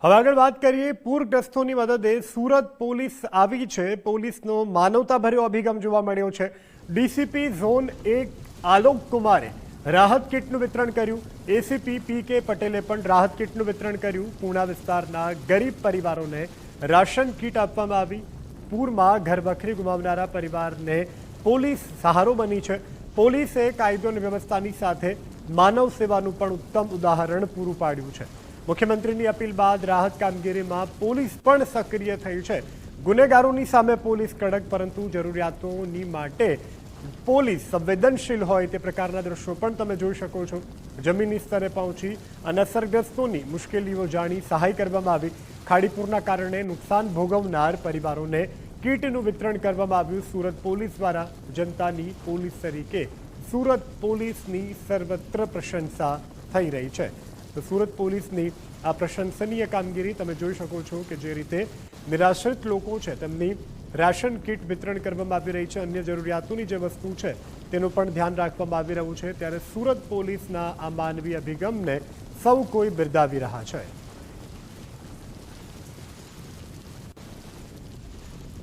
હવે આગળ વાત કરીએ પૂરગ્રસ્તોની મદદે સુરત પોલીસ આવી છે। પોલીસનો માનવતાભર્યો અભિગમ જોવા મળ્યો છે। ડીસીપી ઝોન 1 આલોક કુમારે રાહત કીટનું વિતરણ કર્યું। એસીપી પીકે પટેલે પણ રાહત કીટનું વિતરણ કર્યું। પૂર્ણા વિસ્તારના ગરીબ પરિવારોને રાશન કીટ આપવામાં આવી। પૂરમાં ઘરવખરી ગુમાવનારા પરિવારને પોલીસ સહારો બની છે। પોલીસે કાયદો અને વ્યવસ્થાની સાથે માનવ સેવાનું પણ ઉત્તમ ઉદાહરણ પૂરું પાડ્યું છે। મુખ્યમંત્રીની અપીલ બાદ રાહત કામગીરીમાં પોલીસ પણ સક્રિય થઈ છે। ગુનેગારોની સામે પોલીસ કડક, પરંતુ જરૂરિયાતોની માટે પોલીસ સંવેદનશીલ હોય તે પ્રકારના દ્રશ્યો પણ તમે જોઈ શકો છો। જમીની સ્તરે પહોંચી અને અસરગ્રસ્તોની મુશ્કેલીઓ જાણી સહાય કરવામાં આવી। ખાડીપુરના કારણે નુકસાન ભોગવનાર પરિવારોને કીટનું વિતરણ કરવામાં આવ્યું। સુરત પોલીસ દ્વારા જનતાની પોલીસ તરીકે સુરત પોલીસની સર્વત્ર પ્રશંસા થઈ રહી છે। તો સુરત પોલીસની આ પ્રશંસનીય કામગીરી તમે જોઈ શકો છો કે જે રીતે નિરાશ્રિત લોકો છે તેમની રાશન કીટ વિતરણ કરવામાં આવી રહી છે। અન્ય જરૂરિયાતોની જે વસ્તુ છે તેનું પણ ધ્યાન રાખવામાં આવી રહ્યું છે। ત્યારે સુરત પોલીસના આ માનવીય અભિગમને સૌ કોઈ બિરદાવી રહ્યા છે।